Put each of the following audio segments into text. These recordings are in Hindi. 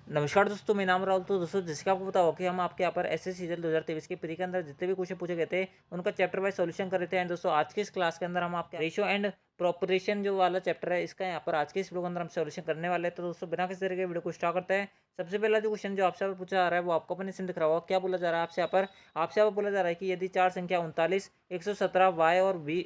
नमस्कार दोस्तों, मेरा नाम राहुल। तो दोस्तों, जैसे कि आपको पता होगा कि हम आपके यहाँ पर एसएससी सीजन 2023 के प्री के अंदर जितने भी क्वेश्चन पूछे गए थे उनका चैप्टर वाइज सॉल्यूशन कर रहे थे। एंड दोस्तों, आज की इस क्लास के अंदर हम आपके रेशियो एंड प्रोपोर्शन जो वाला चैप्टर है इसका यहाँ पर आज के इस वीडियो के अंदर हम सॉल्यूशन करने वाले हैं। तो दोस्तों, बिना किसी तरह के वीडियो को स्टार्ट करते हैं। सबसे पहला जो क्वेश्चन जो आपसे यहाँ पर पूछा जा रहा है वो आपको अपने सिम दिख रहा होगा। क्या बोला जा रहा है आपसे यहाँ पर बोला जा रहा है कि यदि चार संख्या 39, 117 वाई और वी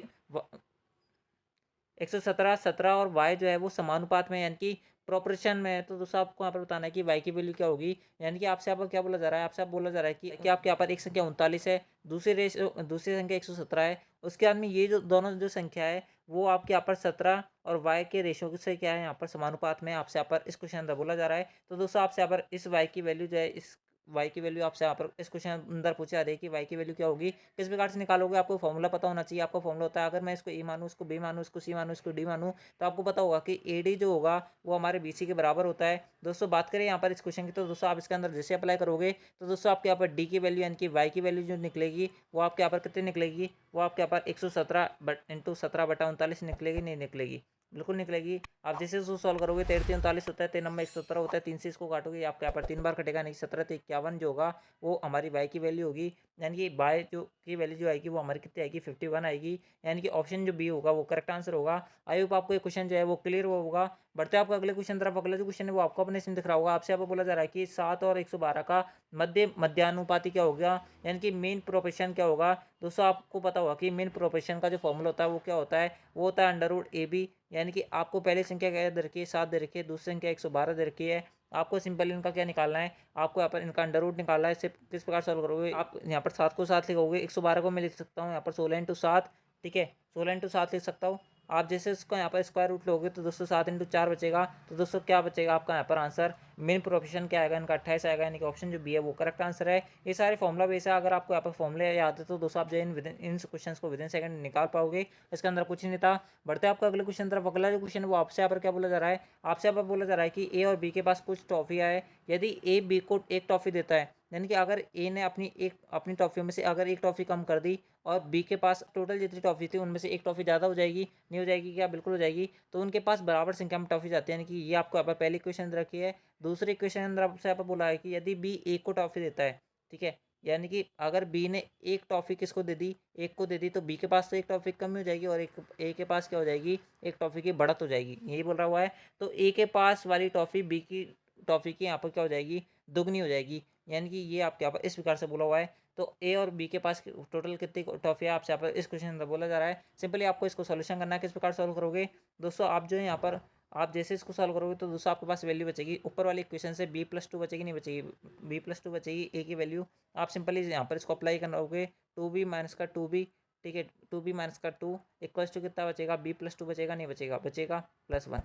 117, 17 और वाई जो है वो समानुपात में यानी कि प्रोपोर्शन में है। तो दोस्तों, आपको यहाँ पर बताना है कि वाई की वैल्यू क्या होगी। यानी कि आपसे यहाँ पर क्या बोला जा रहा है, आपसे आप बोला जा रहा है कि आपके यहाँ पर एक संख्या 39 है, दूसरी संख्या 117 है। उसके बाद में ये जो दोनों जो संख्या है वो आपके यहाँ पर 17 और वाई के रेशो से क्या है यहाँ पर समानुपात में आपसे यहाँ पर इस क्वेश्चन अंदर बोला जा रहा है। तो दोस्तों, आपसे यहाँ पर इस वाई की वैल्यू जो है इस वाई की वैल्यू आपसे यहाँ पर इस क्वेश्चन अंदर पूछा जा रही है कि वाई की वैल्यू क्या होगी, किस प्रकार से निकालोगे। आपको फॉर्मूला पता होना चाहिए। आपको फॉर्मूला होता है, अगर मैं इसको ए मानूँ, इसको बी मानूँ, इसको सी मानूँ, इसको डी मानूँ, तो आपको पता होगा कि ए डी जो होगा वो हमारे बी सी के बराबर होता है। दोस्तों, बात करें यहाँ पर इस क्वेश्चन की, तो दोस्तों आप इसके अंदर जैसे अप्लाई करोगे तो दोस्तों आपके यहाँ पर डी की वैल्यू यानी कि वाई की वैल्यू जो निकलेगी वो आपके यहाँ पर कितनी निकलेगी, वो आपके यहाँ पर 117 इंटू 17/39 निकलेगी, नहीं निकलेगी, बिल्कुल निकलेगी। आप जैसे इसको सॉल्व करोगे 13 39 होता है, 3 नंबर 117 होता है, 3 से इसको काटोगे आपके यहाँ पर 3 बार कटेगा, नहीं 17 तो 51 जो होगा वो हमारी वाई की वैल्यू होगी। यानी कि वाई जो की वैल्यू जो आएगी वो हमारी कितनी आएगी, 51 आएगी। यानी कि ऑप्शन जो बी होगा वो करेक्ट आंसर होगा। आई होप आपको ये क्वेश्चन जो है वो क्लियर होगा। बढ़ते हैं आपको अगले क्वेश्चन तरफ। अगला जो क्वेश्चन है वो आपको अपने इसमें दिख रहा होगा। आपसे यहाँ पर बोला जा रहा है कि 7 और 112 का मध्यानुपाती क्या होगा, यानी कि मेन प्रोपोर्शन क्या होगा। दोस्तों, आपको पता होगा कि मेन प्रोपोर्शन का जो फॉर्मूला होता है वो क्या होता है, वो होता है अंडर रूट ए बी। यानी कि आपको पहली संख्या क्या दे रखी है, 7 दे रखी है, दूसरी संख्या 112 दे रखी है। आपको सिंपल इनका क्या निकालना है, आपको यहाँ पर इनका अंडर रूट निकालना है। इसे किस प्रकार सॉल्व करोगे, आप यहाँ पर 7 को 7 लिखोगे, 112 को मैं लिख सकता हूँ यहाँ पर 16 इंटू 7। ठीक है, 16 इंटू 7 लिख सकता हूँ। आप जैसे इसको यहाँ पर स्क्वायर रूट लोगे तो दोस्तों 7 इंटू 4 बचेगा। तो दोस्तों क्या बचेगा आपका यहाँ पर आंसर, मेन प्रोपोर्शन क्या आएगा इनका 28 आएगा। यानी कि ऑप्शन जो बी है वो करेक्ट आंसर है। ये सारे फॉर्मुला बेस है। अगर आपको यहाँ पर फॉर्मुले याद है तो दोस्तों आप जो इन क्वेश्चन को विदिन सेकंड निकाल पाओगे। इसके अंदर कुछ नहीं था। बढ़ते हैं आपका अगले क्वेश्चन तरफ। अगला जो क्वेश्चन वो आपसे यहाँ पर क्या बोला जा रहा है, आपसे यहाँ पर बोला जा रहा है कि ए और बी के पास कुछ टॉफियाँ है। यदि ए बी को एक टॉफी देता है, यानी कि अगर ए ने अपनी टॉफियों में से अगर एक टॉफी कम कर दी और बी के पास टोटल जितनी टॉफी थी उनमें से एक टॉफी ज़्यादा हो जाएगी, नहीं हो जाएगी क्या, बिल्कुल हो जाएगी। तो उनके पास बराबर संख्या में टॉफी जाती है। यानी कि ये आपको यहाँ पर पहली क्वेश्चन रखी है। दूसरे क्वेश्चन अंदर आपसे यहाँ पर बोला है कि यदि बी ए को टॉफी देता है, ठीक है, यानी कि अगर बी ने एक टॉफी किसको दे दी, एक को दे दी, तो बी के पास तो एक टॉफी कम हो जाएगी और एक ए के पास क्या हो जाएगी, एक टॉफी की बढ़त हो जाएगी, यही बोल रहा हुआ है। तो ए के पास वाली टॉफी बी की टॉफी की यहाँ पर क्या हो जाएगी, दुगनी हो जाएगी। यानी कि ये आपके यहाँ पर इस प्रकार से बोला हुआ है। तो ए और बी के पास टोटल कितनी टॉफी है आपसे यहाँ पर इस क्वेश्चन अंदर बोला जा रहा है। सिंपली आपको इसको सोल्यूशन करना है। किस प्रकार सॉल्व करोगे दोस्तों, आप जो है यहाँ पर आप जैसे इसको सॉल्व करोगे तो दोस्तों आपके पास वैल्यू बचेगी ऊपर वाली इक्वेशन से b+2 बचेगी, नहीं बचेगी, b+2 बचेगी ए की वैल्यू। आप सिंपली यहाँ पर इसको अप्लाई करोगे, 2b माइनस का 2b, ठीक है, 2b माइनस का 2 इक्वल्स टू कितना बचेगा, b+2 बचेगा, नहीं बचेगा, बचेगा +1।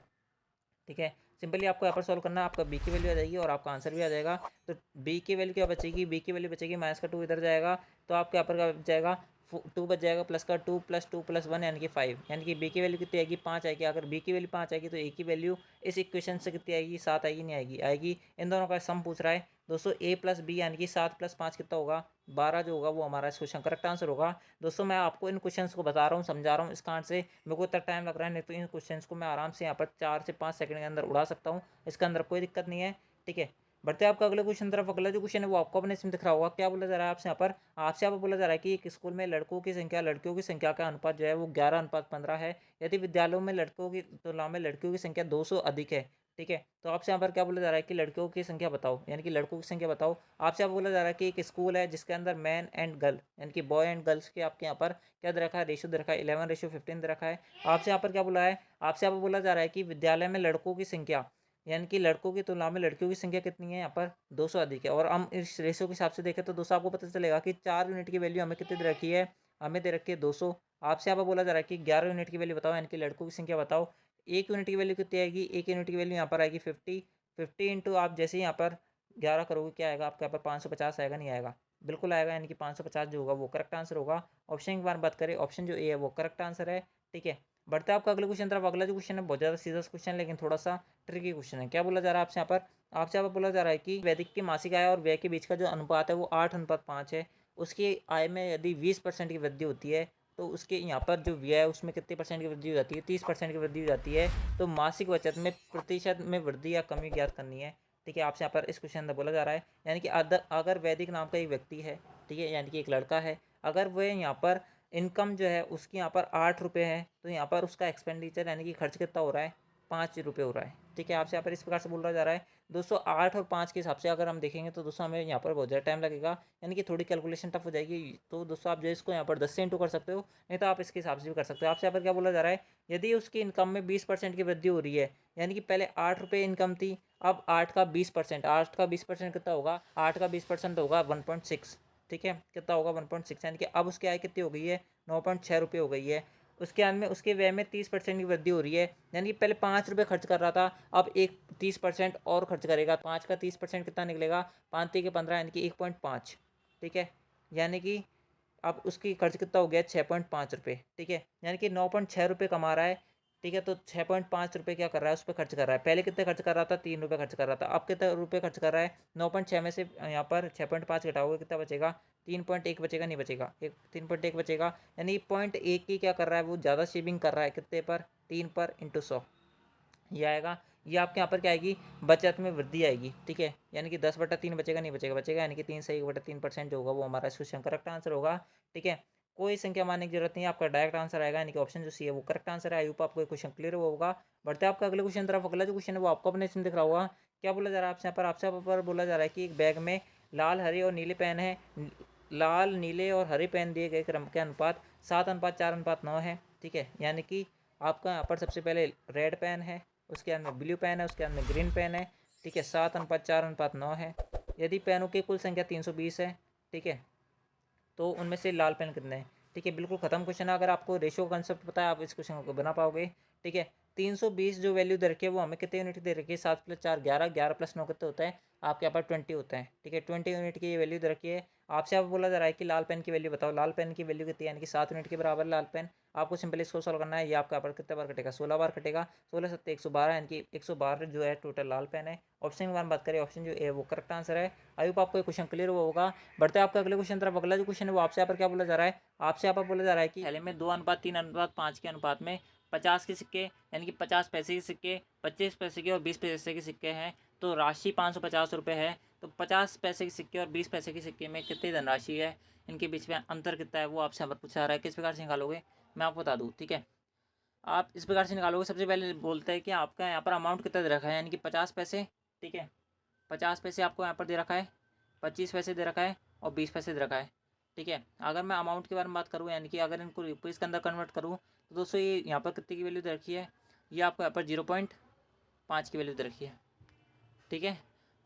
ठीक है, सिंपली आपको यहाँ पर सॉल्व करना है। आपका बी की वैल्यू आ जाएगी और आपका आंसर भी आ जाएगा। तो बी की वैल्यू क्या बचेगी, बी की वैल्यू बचेगी माइनस का 2 इधर जाएगा, तो आपके यहाँ पर क्या बच जाएगा, 2 बच जाएगा, प्लस का 2 प्लस 2 प्लस 1 यानी कि 5। यानी कि बी की वैल्यू कितनी आएगी, 5 आएगी। अगर बी की वैल्यू 5 आएगी तो ए की वैल्यू इस इक्वेशन से कितनी आएगी, 7 आएगी, नहीं आएगी, आएगी। इन दोनों का सम पूछ रहा है दोस्तों। ए प्लस बी यानी कि 7 + 5 कितना होगा, 12 जो होगा वो हमारा इस क्वेश्चन करेक्ट आंसर होगा। दोस्तों, मैं आपको इन क्वेश्चंस को बता रहा हूँ, समझा रहा हूँ इस कांड से मेरे को इतना टाइम लग रहा है, नहीं तो इन क्वेश्चंस को मैं आराम से यहाँ पर 4 से 5 सेकंड के अंदर उड़ा सकता हूँ। इसके अंदर कोई दिक्कत नहीं है। ठीक है, बढ़ते हैं आपका अगले क्वेश्चन तरफ। अगला जो क्वेश्चन है वो आपको अपने इसमें दिख रहा होगा। क्या बोला जा रहा है आपसे यहाँ पर बोला जा रहा है कि एक स्कूल में लड़कों की संख्या लड़कियों की संख्या का अनुपात जो है वो 11:15 है। यदि विद्यालयों में लड़कों की तुलना में लड़कियों की संख्या 200 अधिक है। ठीक है, तो आपसे यहाँ पर क्या बोला जा रहा है कि लड़कियों की संख्या बताओ, यानी कि लड़कों की संख्या बताओ। आपसे यहाँ बोला जा रहा है कि एक स्कूल है जिसके अंदर मैन एंड गर्ल यानी कि बॉय एंड गर्ल्स के आपके यहाँ पर क्या दे रखा है, रेशो दे रखा है, 11:15 दे रखा है। आपसे यहाँ पर क्या बोला है, आपसे यहाँ पर बोला जा रहा है कि विद्यालय में लड़कों की संख्या यानी कि लड़कों की तुलना में लड़कियों की संख्या कितनी है, यहाँ पर 200 अधिक है। और हम इस रेशो के हिसाब से देखें तो दोस्तों आपको पता चलेगा कि 4 यूनिट की वैल्यू हमें कितनी दे रखी है, हमें दे रखी है 200। आपसे यहाँ पर बोला जा रहा है कि 11 यूनिट की वैल्यू बताओ, यानी कि लड़कों की संख्या बताओ। एक यूनिट की वैल्यू कितनी आएगी, एक यूनिट की वैल्यू यहाँ पर आएगी 50। 50 इंटू आप जैसे ही यहाँ पर 11 करोगे क्या आएगा आपके यहाँ पर 550 आएगा, नहीं आएगा, बिल्कुल आएगा। यानी कि 550 जो होगा वो करेक्ट आंसर होगा। ऑप्शन की बार बात करें, ऑप्शन जो ए है वो करेक्ट आंसर है। ठीक है, बढ़ते हैं आपका अगले क्वेश्चन तरफ। अगला जो क्वेश्चन है बहुत ज़्यादा सीधा क्वेश्चन लेकिन थोड़ा सा ट्रिकी क्वेश्चन है। क्या बोला जा रहा है आपसे यहाँ पर बोला जा रहा है कि वैदिक की मासिक आय और व्यय के बीच का जो अनुपात है वो 8:5 है। उसकी आय में यदि 20% की वृद्धि होती है तो उसके यहाँ पर जो व्यय है उसमें कितने परसेंट की वृद्धि हो जाती है, 30% की वृद्धि हो जाती है। तो मासिक बचत में प्रतिशत में वृद्धि या कमी ज्ञात करनी है। ठीक है, आपसे यहाँ पर इस क्वेश्चन अंदर बोला जा रहा है, यानी कि अगर वैदिक नाम का एक व्यक्ति है, ठीक है, यानी कि एक लड़का है, अगर वह यहाँ पर इनकम जो है उसकी यहाँ पर 8 रुपये है, तो यहाँ पर उसका एक्सपेंडिचर यानी कि खर्च कितना हो रहा है, 5 रुपये हो रहा है। ठीक है, आपसे यहाँ पर इस प्रकार से बोला जा रहा है। दोस्तों 8 और 5 के हिसाब से अगर हम देखेंगे तो दोस्तों हमें यहाँ पर बहुत ज़्यादा टाइम लगेगा, यानी कि थोड़ी कैलकुलेशन टफ हो जाएगी। तो दोस्तों आप जो है इसको यहाँ पर 10 से इंटू कर सकते हो, नहीं तो आप इसके हिसाब से भी कर सकते हो। आपसे यहाँ पर क्या बोला जा रहा है, यदि उसकी इनकम में 20% की वृद्धि हो रही है, यानी कि पहले 8 रुपये इनकम थी, अब 8 का 20%, 8 का 20% कितना होगा, 8 का 20% होगा 1.6। ठीक है, कितना होगा 1.6, यानी कि अब उसकी आय कितनी हो गई है, 9.6 रुपये हो गई है। उसके अंत में उसके व्यय में 30% की वृद्धि हो रही है, यानी कि पहले 5 रुपये खर्च कर रहा था, अब एक 30% और खर्च करेगा। 5 का 30% कितना निकलेगा, 5 के 15 यानी कि 1.5। ठीक है, यानी कि अब उसकी खर्च कितना हो गया, 6.5 रुपये। ठीक है, यानी कि 9.6 रुपये कमा रहा है। ठीक है, तो 6.5 रुपये क्या कर रहा है, उस पर खर्च कर रहा है। पहले कितने खर्च कर रहा था, 3 रुपये खर्च कर रहा था, अब कितने रुपये खर्च कर रहा है, 9.6 में से यहाँ पर 6.5 घटाओगे कितना बचेगा, 3.1 बचेगा, नहीं बचेगा, 3.1 बचेगा। यानी 0.1 की क्या कर रहा है, वो ज़्यादा शेविंग कर रहा है, कितने पर, 3 पर इंटू 100 ये आएगा। ये आपके यहाँ पर क्या आएगी, बचत में वृद्धि आएगी। ठीक है, यानी कि 10/3 बचेगा, नहीं बचेगा, बचेगा, यानी कि 3 से 1/3% जो होगा वो हमारा इस क्वेश्चन करेक्ट आंसर होगा। ठीक है, कोई संख्या मानने की जरूरत नहीं है, आपका डायरेक्ट आंसर आएगा, यानी कि ऑप्शन जो सी है वो करेक्ट आंसर है। आई होप आपको क्वेश्चन क्लियर हुआ होगा। बढ़ते हैं आपका अगले क्वेश्चन तरफ। अगला जो क्वेश्चन है वो आपको अपने इसमें दिख रहा होगा। क्या बोला जा रहा है आपसे यहाँ पर, आपसे यहाँ पर बोला जा रहा है कि एक बैग में लाल, हरे और नीले पेन है। लाल, नीले और हरे पेन दिए गए क्रम के अनुपात 7:4:9 है। ठीक है, यानी कि आपका यहाँ पर सबसे पहले रेड पेन है, उसके अंदर ब्लू पेन है, उसके अंदर ग्रीन पेन है। ठीक है, 7:4:9 है। यदि पेनों की कुल संख्या 320 है, ठीक है, तो उनमें से लाल पेन कितने हैं। ठीक है, बिल्कुल खत्म क्वेश्चन है। अगर आपको रेशियो कंसेप्ट पता है आप इस क्वेश्चन को बना पाओगे। ठीक है, 320 जो वैल्यू दे रखी है वो हमें कितने यूनिट दे रखी है, 7+4 11, 11+9 कितने होता है आपके यहाँ पर 20 होता है। ठीक है, 20 यूनिट की ये वैल्यू दे रखी है। आपसे आप बोला जा रहा है कि लाल पेन की वैल्यू बताओ, लाल पेन की वैल्यू कितनी है, यानी कि 7 यूनिट के बराबर लाल पेन। आपको सिंपली इसको सॉल्व करना है। ये आपका यहाँ पर कितने बार कटेगा, 16 बार कटेगा। 16 × 7 112, यानी कि 112 जो है टोटल लाल पेन है। ऑप्शन की बात करें, ऑप्शन जो है वो करेक्ट आंसर है। आई होप आपको क्वेश्चन क्लियर हुआ होगा। बढ़ते हैं आपका अगले क्वेश्चन तरफ। अगला जो क्वेश्चन है वो आपसे यहाँ पर क्या बोला जा रहा है, आपसे यहाँ पर बोला जा रहा है कि थैले में 2:3:5 के अनुपात में 50 के सिक्के, यानी कि 50 पैसे के सिक्के, 25 पैसे के और 20 पैसे के सिक्के हैं, तो राशि 550 रुपये है। तो 50 पैसे के सिक्के और 20 पैसे के सिक्के में कितनी धनराशि है, इनके बीच में अंतर कितना है, वो आपसे यहाँ पर पूछा जा रहा है। किस प्रकार से निकालोगे मैं आपको बता दूँ। ठीक है, आप इस प्रकार से निकालोगे। सबसे पहले बोलते हैं कि आपका यहाँ पर अमाउंट कितना दे रखा है, यानी कि 50 पैसे। ठीक है, 50 पैसे आपको यहाँ पर दे रखा है, 25 पैसे दे रखा है और 20 पैसे दे रखा है। ठीक है, अगर मैं अमाउंट के बारे में बात करूँ, यानी कि अगर इनको रुपीज़ के अंदर कन्वर्ट करूँ, तो दोस्तों ये यहाँ पर कितने की वैल्यू दे रखी है, ये आपको यहाँ पर 0.5 की वैल्यू दे रखी है। ठीक है,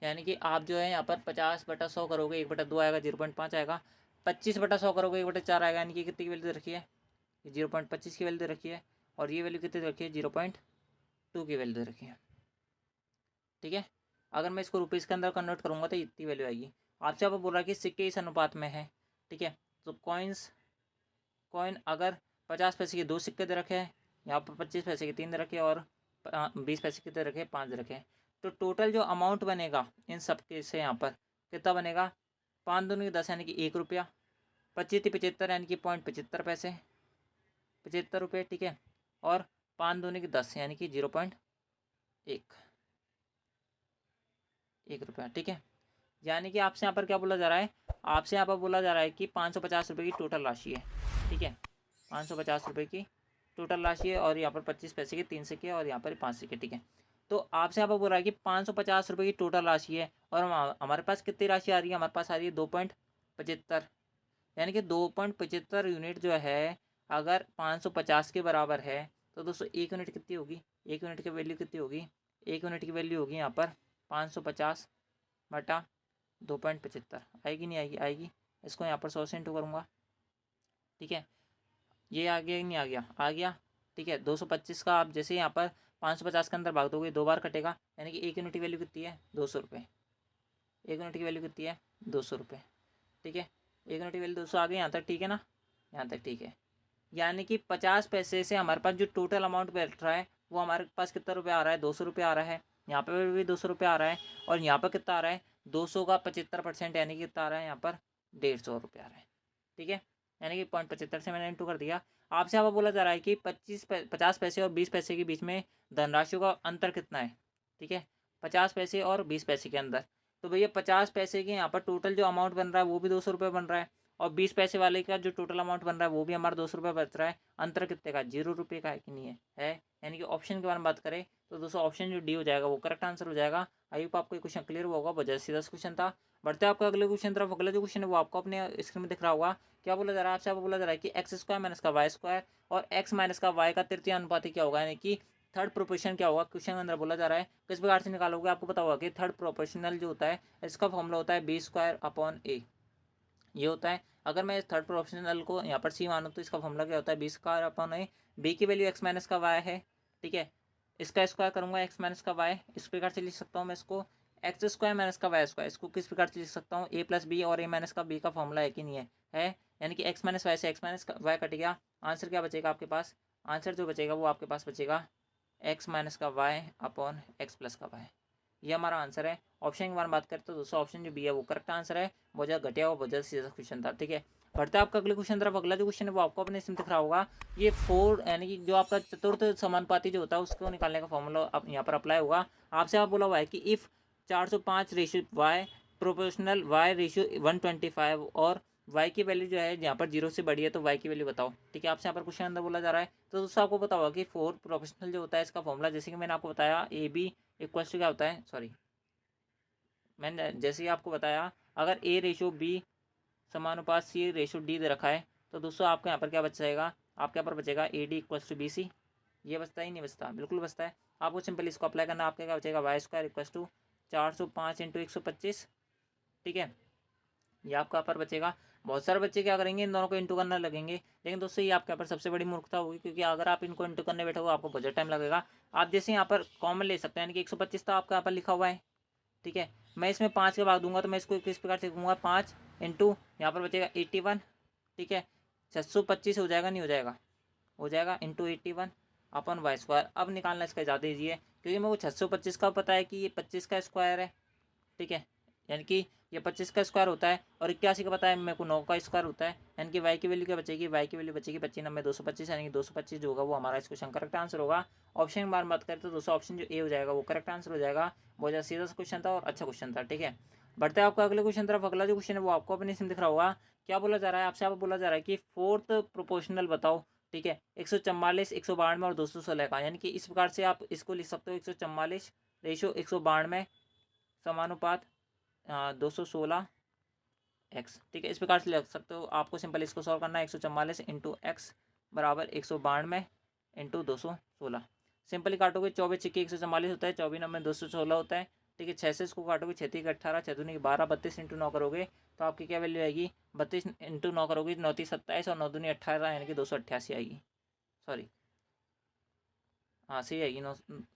यानी कि आप जो है यहाँ पर 50/100 करोगे, 1/2 आएगा, 0.5 आएगा। 25/100 करोगे, 1/4 आएगा, यानी कि कितनी की वैल्यू दे रखी है, 0.25 की वैल्यू दे रखी है। और ये वैल्यू कितनी दे रखी है, 0.2 की वैल्यू दे रखी है। ठीक है, अगर मैं इसको रुपीज़ के अंदर कन्वर्ट करूँगा तो इतनी वैल्यू आएगी। आपसे आप बोल रहा है कि सिक्के इस अनुपात में है। ठीक है, तो कॉइन अगर 50 पैसे के 2 सिक्के दे रखे हैं, यहाँ पर 25 पैसे के 3 दे रखे हैं और 20 पैसे के दे रखे हैं, 5 दे रखे हैं, तो टोटल जो अमाउंट बनेगा इन सब के से यहाँ पर कितना बनेगा, 5 दूनी 10 यानी कि 1 रुपया, 25×75 यानी कि 0.75 पैसे, 75 रुपये। ठीक है, और 5 दूनी 10 यानी कि 0.1 रुपया। ठीक है, यानी कि आपसे यहाँ पर क्या बोला जा रहा है, आपसे यहाँ पर बोला जा रहा है कि 550 रुपये की टोटल राशि है। ठीक है, 550 रुपये की टोटल राशि है, और यहाँ पर 25 पैसे के 3 सिक्के और यहाँ पर 5 सिक्के। ठीक है, तो आपसे यहाँ पर बोल रहा है कि 550 रुपये की टोटल राशि है, और हमारे पास कितनी राशि आ रही है, हमारे पास आ रही है 2.75, यानी कि 2.75 यूनिट जो है, अगर 550 के बराबर है, तो दोस्तों 1 यूनिट कितनी होगी, 1 यूनिट की वैल्यू कितनी होगी, 1 यूनिट की वैल्यू होगी यहाँ पर 550/2.75, आएगी नहीं आएगी, आएगी। इसको यहाँ पर 100 से इंटू करूँगा। ठीक है, ये आ गया नहीं आ गया, आ गया। ठीक है, 225 का आप जैसे यहाँ पर 550 के अंदर भाग दोगे, 2 बार कटेगा, यानी कि 1 यूनिट की वैल्यू कितनी है, 200 रुपये। 1 यूनिट की वैल्यू कितनी है, 200 रुपये। ठीक है, 1 यूनिट की वैल्यू 200 आ गई, यहाँ तक ठीक है ना, यहाँ तक ठीक है। यानी कि 50 पैसे से हमारे पास जो टोटल अमाउंट बैठ रहा है, वो हमारे पास कितना रुपया आ रहा है, 200 रुपये आ रहा है। यहाँ पर भी 200 रुपये आ रहा है, और यहाँ पर कितना आ रहा है, 200 का 75%, यानी कि कितना आ रहा है यहाँ पर 150 रुपये आ रहा है। ठीक है, यानी कि 0.75 से मैंने इंटू कर दिया। आपसे यहाँ पर बोला जा रहा है कि 50 पैसे और 20 पैसे के बीच में धनराशियों का अंतर कितना है। ठीक है, 50 पैसे और 20 पैसे के अंदर। तो भैया 50 पैसे के यहाँ पर टोटल जो अमाउंट बन रहा है वो भी 200 रुपये बन रहा है, और 20 पैसे वाले का जो टोटल अमाउंट बन रहा है वो भी हमारा 200 रुपये बच रहा है। अंतर कितने का? 0 रुपये का है कि नहीं है। यानी कि ऑप्शन के बारे में बात करें तो दोस्तों ऑप्शन जो डी हो जाएगा वो करेक्ट आंसर हो जाएगा। आई होप आपको ये क्वेश्चन क्लियर हुआ होगा। बहुत जल्द सीधा क्वेश्चन था। बढ़ते आपका अगले क्वेश्चन तरफ। अगला जो क्वेश्चन है वो आपको अपने स्क्रीन में दिख रहा होगा। क्या बोला जा रहा है आपसे? आपको बोला जा रहा है कि एक्स स्क्वायर माइनस का वाई स्क्वायर और एक्स माइनस का वाई का तृतीय अनुपाती क्या होगा, यानी कि थर्ड प्रोपोर्शन क्या होगा। क्वेश्चन के अंदर बोला जा रहा है किस प्रकार से निकालोगे। आपको पता होगा कि थर्ड प्रोपोर्शनल जो होता है इसका फॉर्मूला होता है बी स्क्वायर अपॉन ए, ये होता है। अगर मैं इस थर्ड प्रोपोर्शनल को यहाँ पर सी मानूँ तो इसका फॉर्मूला क्या होता है? बी स्क्वायर अपॉन ए। बी की वैल्यू एक्स माइनस का वाई है, ठीक है। इसका स्क्वायर करूँगा एक्स माइनस का वाई, इस प्रकार से लिख सकता हूँ मैं इसको। एक्स स्क्वायर माइनस का वाई स्क्वायर, इसको किस प्रकार से लिख सकता हूँ? ए प्लस बी, और ए माइनस का बी का फॉर्मूला है कि नहीं है। यानी कि एक्स माइनस वाई से एक्स माइनस वाई कट गया। आंसर क्या बचेगा आपके पास? आंसर जो बचेगा वो आपके पास बचेगा एक्स माइनस का वाई अपॉन एक्स प्लस का वाई। ये हमारा आंसर है। ऑप्शन के बारे में बात करें तो दोस्तों ऑप्शन जो बी है वो करेक्ट आंसर है। बहुत ज़्यादा घटिया और बहुत ज़्यादा सीधा क्वेश्चन था, ठीक है। बढ़ते आपका अगले क्वेश्चन तरफ। अगला जो क्वेश्चन है वो आपको अपने इसमें दिख रहा होगा। ये 4 यानी कि जो आपका चतुर्थ समानुपाती जो होता है उसको निकालने का फॉर्मूला आप यहाँ पर अप्लाई होगा। आपसे आप बोला हुआ है कि if 405 ratio Y proportional Y ratio 125 और वाई की वैल्यू जो है यहाँ पर 0 से बड़ी है तो वाई की वैल्यू बताओ, ठीक है। आपसे यहाँ पर क्वेश्चन अंदर बोला जा रहा है। तो दोस्तों आपको पता होगा कि 4 प्रोपोर्शनल जो होता है इसका फॉर्मूला, जैसे कि मैंने आपको बताया ए बी इक्वल टू क्या होता है, सॉरी मैंने जैसे ही आपको बताया, अगर ए रेशो बी समानुपात सी रेशो डी दे रखा है तो दोस्तों आपके यहाँ पर क्या बच जाएगा? आपके यहाँ पर बचेगा A D equals to B C. ये बचता ही नहीं बचता? बिल्कुल बचता है। आपको सिंपल इसको अप्लाई करना। आपका क्या बचेगा? Y square equals to 405 into 125, ठीक है। ये आपका यहाँ पर बचेगा। बहुत सारे बच्चे क्या करेंगे, इन दोनों को इंटू करने लगेंगे, लेकिन दोस्तों ये आपके यहाँ पर सबसे बड़ी मूर्खता होगी, क्योंकि अगर आप इनको इंटू करने बैठोगे आपको बहुत टाइम लगेगा। आप जैसे यहाँ पर कॉमन ले सकते हैं, यानी कि 125 तो आपका यहाँ पर लिखा हुआ है, ठीक है। मैं इसमें 5 के भाग दूंगा तो मैं इसको किस प्रकार से लिखूंगा? 5 इंटू यहाँ पर बचेगा 81, ठीक है। 625 हो जाएगा, नहीं हो जाएगा? हो जाएगा, इंटू 81 अपन वाई स्क्वायर। अब निकालना इसका ज़्यादा ईजी है, क्योंकि मेरे को 625 का पता है कि ये 25 का स्क्वायर है, ठीक है। यानी कि ये 25 का स्क्वायर होता है, और 81 का पता है मेरे को 9 का स्क्वायर होता है। यानी कि वाई की वैल्यू क्या बचेगी? वाई की वैल्यू बचेगी 25 9 225, यानी कि 225 जो होगा वो हमारा इस क्वेश्चन करेक्ट आंसर होगा। ऑप्शन की बात करें तो दोस्तों ऑप्शन जो ए हो जाएगा वो करेक्ट आंसर हो जाएगा। बहुत ज़्यादा सीधा क्वेश्चन था और अच्छा क्वेश्चन था, ठीक है। बढ़ते हैं आपका अगले क्वेश्चन तरफ। अगला जो क्वेश्चन है वो आपको अपने इसमें दिख रहा होगा। क्या बोला जा रहा है आपसे? आप बोला जा रहा है कि फोर्थ प्रोपोर्शनल बताओ, ठीक है। 144 192 और 216 का, यानी कि इस प्रकार से आप इसको लिख सकते हो। 144 रेशो 192 समानुपात 216 एक्स, ठीक है। इस प्रकार से लिख सकते हो। आपको सिंपल इसको सॉल्व करना है। 144 इंटू एक्स बराबर 192 इंटू 216। सिंपली काटोगे 24 छिक्के 144 होता है, 24 9 216 होता है, ठीक है। 6 से इसको काटोगे 6 3 18 6 दूनी 12 32 इंटू 9 करोगे तो आपकी क्या वैल्यू आएगी? 32 इंटू 9 करोगे 9 3 27 और 9 दूनी 18, यानी कि 288 आएगी। सॉरी, हाँ सही आएगी,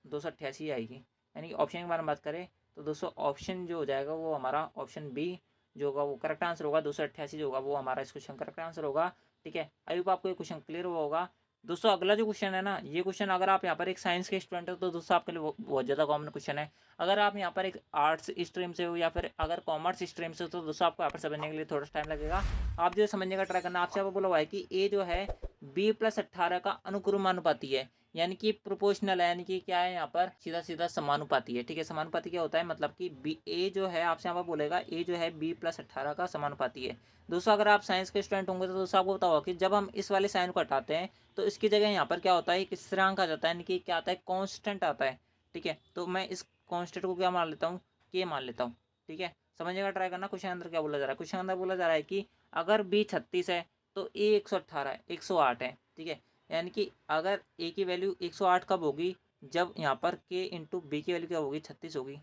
288 आएगी। यानी कि ऑप्शन के बारे में बात करें तो दोस्तों ऑप्शन जो हो जाएगा वो हमारा ऑप्शन बी जो होगा वो करेक्ट आंसर होगा। 288 जो होगा वो हमारा इस क्वेश्चन करेक्ट आंसर होगा, ठीक है। आई होप आपको ये क्वेश्चन क्लियर हुआ होगा। दोस्तों अगला जो क्वेश्चन है ना, ये क्वेश्चन अगर आप यहाँ पर एक साइंस के स्टूडेंट हो तो दोस्तों आपके लिए बहुत ज़्यादा कॉमन क्वेश्चन है। अगर आप यहाँ पर एक आर्ट्स स्ट्रीम से हो या फिर अगर कॉमर्स स्ट्रीम से हो तो दोस्तों आपको यहाँ पर समझने के लिए थोड़ा टाइम लगेगा। आप जो समझने का ट्राई करना। आपसे आपको बोला हुआ है कि ए जो है B+18 का अनुक्रमानुपाती है, यानी कि प्रोपोर्शनल है, यानी कि क्या है यहाँ पर सीधा सीधा समानुपाती है, ठीक है। समानुपाती क्या होता है? मतलब कि बी ए जो है आपसे यहाँ पर बोलेगा ए जो है B+18 का समानुपाती है। दोस्तों अगर आप साइंस के स्टूडेंट होंगे तो दोस्तों आपको पता होगा कि जब हम इस वाले साइन को हटाते हैं तो इसकी जगह यहाँ पर क्या होता है? एक स्थिरांक आ जाता है, यानी कि क्या आता है? कॉन्स्टेंट आता है, ठीक है। तो मैं इस कॉन्स्टेंट को क्या मान लेता हूँ? के मान लेता हूँ, ठीक है। समझने का ट्राई करना। क्वेश्चन अंदर क्या बोला जा रहा है? क्वेश्चन अंदर बोला जा रहा है कि अगर B 36 है तो ए 118 है, 108 है, ठीक है। यानी कि अगर ए की वैल्यू 108 कब होगी? जब यहाँ पर के इंटू बी की वैल्यू क्या होगी? 36 होगी।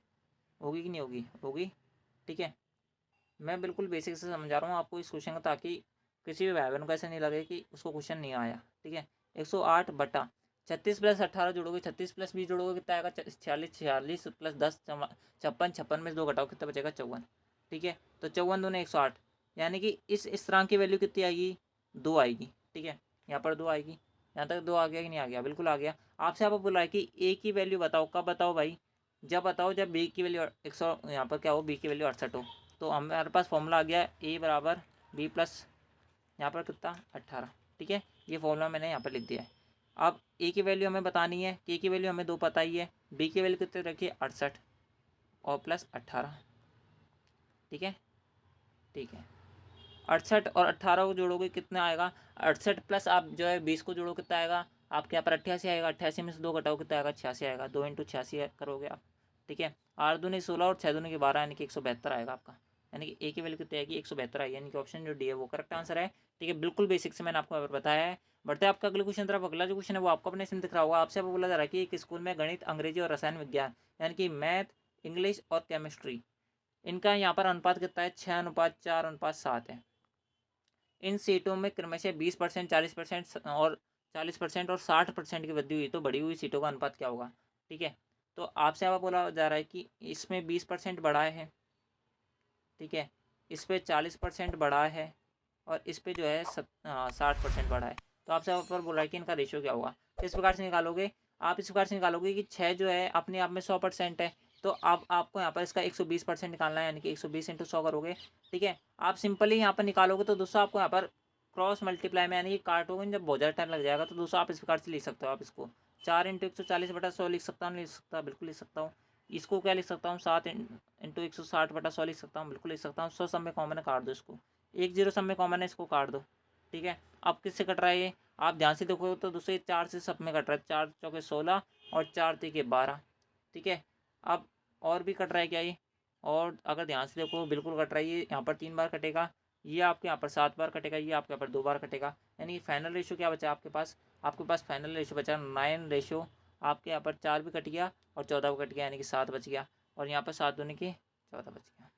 होगी कि नहीं होगी? होगी, ठीक है। मैं बिल्कुल बेसिक से समझा रहा हूँ आपको इस क्वेश्चन को, ताकि किसी भी भाई बहन को ऐसा नहीं लगे कि उसको क्वेश्चन नहीं आया, ठीक है। 108 बटा 36 प्लस 18 जोड़ोगे, 36 प्लस 20 जोड़ोगे कितना आएगा? 46 46 प्लस 10 56 56 में से 2 घटाओ कितना बचेगा? 54, ठीक है। तो 54 दूने 108, यानी कि इस स्थिरांक की वैल्यू कितनी आएगी? 2 आएगी, ठीक है। यहाँ पर 2 आएगी। यहाँ तक 2 आ गया कि नहीं आ गया? बिल्कुल आ गया। आपसे आप बोला है कि ए की वैल्यू बताओ। कब बताओ भाई? जब बताओ जब बी की वैल्यू 100 यहाँ पर क्या हो? बी की वैल्यू 68 हो। तो हमारे पास फॉर्मूला आ गया ए बराबर बी प्लस यहाँ पर कितना? 18, ठीक है। ये फॉर्मूला मैंने यहाँ पर लिख दिया है। अब ए की वैल्यू हमें बतानी है। के की वैल्यू हमें 2 पता ही है। बी की वैल्यू कितने रखी है? 68, और प्लस 18, ठीक है। ठीक है, 68 और 18 को जोड़ोगे कितना आएगा? 68 प्लस आप जो है 20 को जोड़ो कितना आएगा? आपके यहाँ पर 88 आएगा। 88 में से 2 घटाओ कितना आएगा? 86 आएगा। 2 इंटू 86 करोगे आप, ठीक है। 8 दूनी 16 और 6 दूनी के 12 यानी कि 172 आएगा आपका, यानी कि ए की वैल्यू कितनी आएगी? 172 आएगी, यानी कि ऑप्शन जो डी है वो करेक्ट आंसर है, ठीक है। बिल्कुल बेसिक से मैंने आपको यहाँ पर बताया है। बढ़ते हैं आपका अगले क्वेश्चन तरफ। अगला जो क्वेश्चन है वो आपको अपने इसमें दिख रहा होगा। आपसे बोला जा रहा है कि एक स्कूल में गणित, अंग्रेजी और रसायन विज्ञान यानी कि मैथ, इंग्लिश और केमिस्ट्री, इनका यहाँ पर अनुपात कितना है? 6:4:7 है। इन सीटों में क्रमशः 20%, 40% और 40% और 60% की वृद्धि हुई, तो बढ़ी हुई सीटों का अनुपात क्या होगा? ठीक है, तो आपसे अब बोला जा रहा है कि इसमें 20% बढ़ा है, ठीक है, इस पे 40% बढ़ा है और इस पे जो है 60% बढ़ा है। तो आपसे ऊपर बोल रहा है कि इनका रेशियो क्या होगा? किस प्रकार से निकालोगे? आप इस प्रकार से निकालोगे कि 6 जो है अपने आप में 100% है, तो आप आपको यहाँ पर इसका 120% निकालना है, यानी कि 120 इंटू 100 करोगे, ठीक है। आप सिंपली यहाँ पर निकालोगे तो दोस्तों आपको यहाँ पर क्रॉस मल्टीप्लाई में यानी कि काटोगे जब बहुत ज़्यादा टाइम लग जाएगा, तो दोस्तों आप इस प्रकार से लिख सकते हो। आप इसको 4 इंटू 140/100 लिख सकता हूँ, लिख सकता, बिल्कुल लिख सकता हूँ। इसको क्या लिख सकता हूँ? 7 इंटू 160/100 लिख सकता हूँ, बिल्कुल लिख सकता हूँ। 100 सब में कॉमन है, काट दो इसको। 1 0 सब में कॉमन है, इसको काट दो, ठीक है। अब किससे कट रहा है ये? आप ध्यान से देखो तो दोस्तों 4 से सब में कट रहा है। 4 चौके 16 और 4 तिके 12, ठीक है। अब और भी कट रहा है क्या ये? और अगर ध्यान से देखो बिल्कुल कट रहा है। ये यहाँ पर 3 बार कटेगा, ये आपके यहाँ पर 7 बार कटेगा, ये आपके यहाँ पर 2 बार कटेगा, यानी फाइनल रेशियो क्या बचा आपके पास? आपके पास फाइनल रेशियो बचा 9 रेशियो। आपके यहाँ पर 4 भी कट गया और 14 भी कट गया, यानी कि 7 बच गया, और यहाँ पर 7 दूनी की 14 बच गया।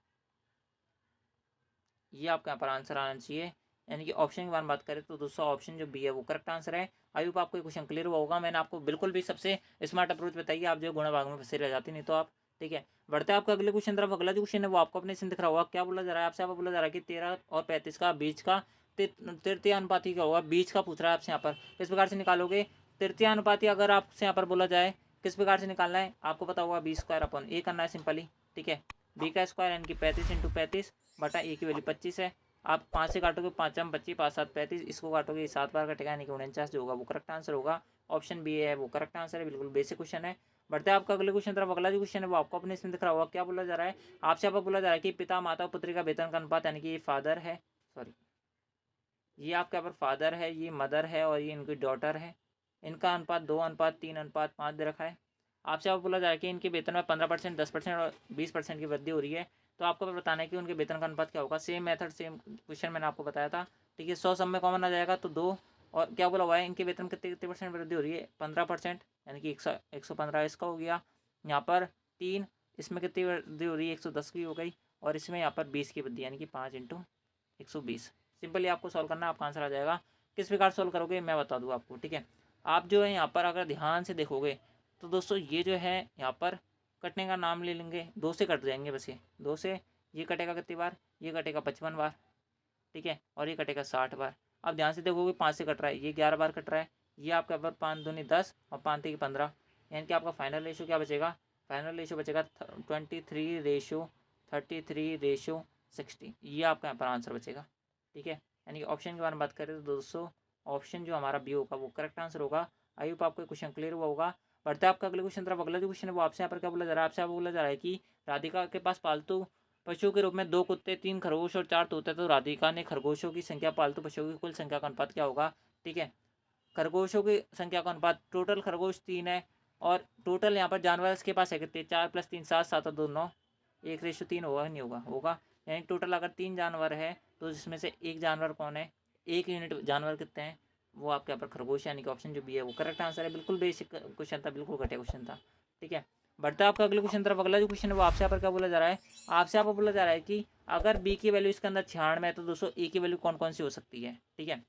ये आपका यहाँ पर आंसर आना चाहिए, यानी कि ऑप्शन की बात करें तो दोस्तों ऑप्शन जो बी है वो करेक्ट आंसर है। आई होप आपको क्वेश्चन क्लियर हुआ होगा। मैंने आपको बिल्कुल भी सबसे स्मार्ट अप्रोच बताइए, आप जो गुणा भाग में फंसे रह जाती, नहीं तो आप, ठीक है। बढ़ते हैं आपका अगले क्वेश्चन तरफ। अगला जो क्वेश्चन है वो आपको अपने से दिख रहा होगा। क्या बोला जा रहा है आपसे? आपको बोला जा रहा है कि 13 और 35 का बीच का तृतीय अनुपाती क्या होगा? बीच का पूछ रहा है आपसे यहाँ पर। किस प्रकार से निकालोगे तृतीय अनुपाती? अगर आपसे यहाँ पर बोला जाए किस प्रकार से निकालना है, आपको पता होगा B² करना है सिंपली, ठीक है। बी का स्क्वायर यानी कि 35 इंटू 35 बटा ए की वैल्यू 25 है। आप 5 से काटोगे, 5 25, 5 7 35, इसको काटोगे 7 बार कटेगा, यानी कि 49 जो होगा वो करेक्ट आंसर होगा। ऑप्शन बी है वो करेक्ट आंसर है, बिल्कुल बेसिक क्वेश्चन है। बढ़ते हैं आपका अगले क्वेश्चन तरफ। अगला जो क्वेश्चन है वो आपको अपने इसमें दिख रहा होगा। क्या बोला जा रहा है आपसे? आपको बोला जा रहा है कि पिता माता पुत्री का वेतन का अनुपात, यानी कि ये फादर है, सॉरी ये आपके यहाँ पर फादर है, ये मदर है और ये इनकी डॉटर है, इनका अनुपात 2:3:5 दे रखा है। आपसे आप बोला जा रहा है कि इनके वेतन में 15%, 10% और 20% की वृद्धि हो रही है, तो आपको बताना है कि उनके वेतन का अनुपात क्या होगा। सेम मेथड, सेम क्वेश्चन मैंने आपको बताया था, ठीक है। 100 सब में कॉमन आ जाएगा तो 2, और क्या बोला हुआ है इनके वेतन कितने कितने परसेंट वृद्धि हो रही है? 15%, यानी कि 115 इसका हो गया। यहाँ पर 3, इसमें कितनी वृद्धि हो रही है? 110 की हो गई, और इसमें यहाँ पर 20 की वृद्धि, यानी कि 5 इंटू 120। सिंपली आपको सॉल्व करना है, आपका आंसर आ जाएगा। किस प्रकार सॉल्व करोगे मैं बता दूँ आपको, ठीक है। आप जो है यहाँ पर अगर ध्यान से देखोगे तो दोस्तों ये जो है यहाँ पर कटने का नाम ले लेंगे, 2 से कट जाएंगे बस, ये 2 से ये कटेगा कितनी बार? ये कटेगा 55 बार, ठीक है, और ये कटेगा 60 बार। अब ध्यान से देखोगे 5 से कट रहा है, ये 11 बार कट रहा है, ये आपका पर 5 दूनी 10 और 5 3 15, यानी कि आपका फाइनल रेशियो क्या बचेगा? फाइनल रेशियो बचेगा 23:33:60, ये आपका यहाँ पर आंसर बचेगा, ठीक है। यानी कि ऑप्शन के बारे में बात करें तो दोस्तों ऑप्शन जो हमारा बी होगा वो करेक्ट आंसर होगा। आई होप आपको क्वेश्चन क्लियर हुआ होगा। बढ़ते आपका अगले क्वेश्चन तरफ। अगला जो क्वेश्चन है वो आपसे यहाँ पर क्या बोला जा रहा है? आपसे बोला जा रहा है कि राधिका के पास पालतू पशुओं के रूप में 2 कुत्ते, 3 खरगोश और 4 तोते, तो राधिका ने खरगोशों की संख्या पालतू पशुओं की कुल संख्या का अनुपात क्या होगा? ठीक है, खरगोशों की संख्या का अनुपात, टोटल खरगोश 3 है और टोटल यहाँ पर जानवर इसके पास है कितने? 4 + 3 7, 7 और 2 9, 1:3 होगा नहीं होगा? होगा, यानी टोटल अगर 3 जानवर है तो जिसमें से एक जानवर कौन है? 1 यूनिट जानवर कितने हैं? वो आपके यहाँ पर खरगोश, यानी कि ऑप्शन जो बी है वो करेक्ट आंसर है। बिल्कुल बेसिक क्वेश्चन था, बिल्कुल घटिया क्वेश्चन था, ठीक है। बढ़ता है आपका अगले क्वेश्चन तरफ। अगला जो क्वेश्चन है वो आपसे यहाँ पर क्या बोला जा रहा है? आपसे यहाँ पर बोला जा रहा है कि अगर बी की वैल्यू इसके अंदर 96 है तो दोस्तों ए की वैल्यू कौन कौन सी हो सकती है, ठीक है।